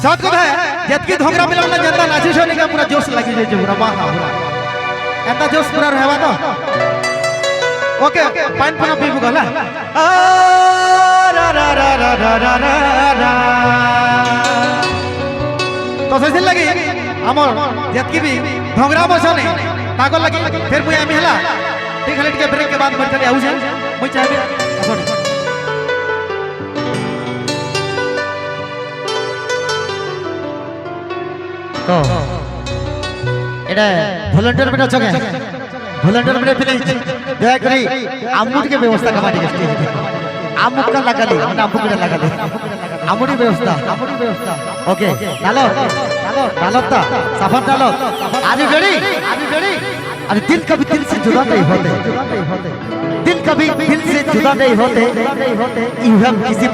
सत कथा जतकी धोगरा मिला ना जनता नाची छोने का पूरा जोश लगी जे पूरा वाह एता जोश पूरा रहवा तो ओके पाइन पना पीबू गला रा रा रा रा रा रा रा तो से लगी हमर जतकी भी धोगरा बसने ताको लगी फिर मुई आमी हला ठीक हले के ब्रेक के बाद बढ़ चले आउ जे मुई चाहबे सॉरी तो एटा वॉलंटियर बेटा छके वॉलंटियर बेटा फिले दया करी आमुट के व्यवस्था का माटी के आमुट का लगा दे ना आमुट का लगा दे आमुटी व्यवस्था ओके डालो डालो ता साफन डालो आर यू रेडी अरे दिल कभी दिल से जुदा नहीं होते दिल कभी दिल से जुदा नहीं होते यू हैव किसी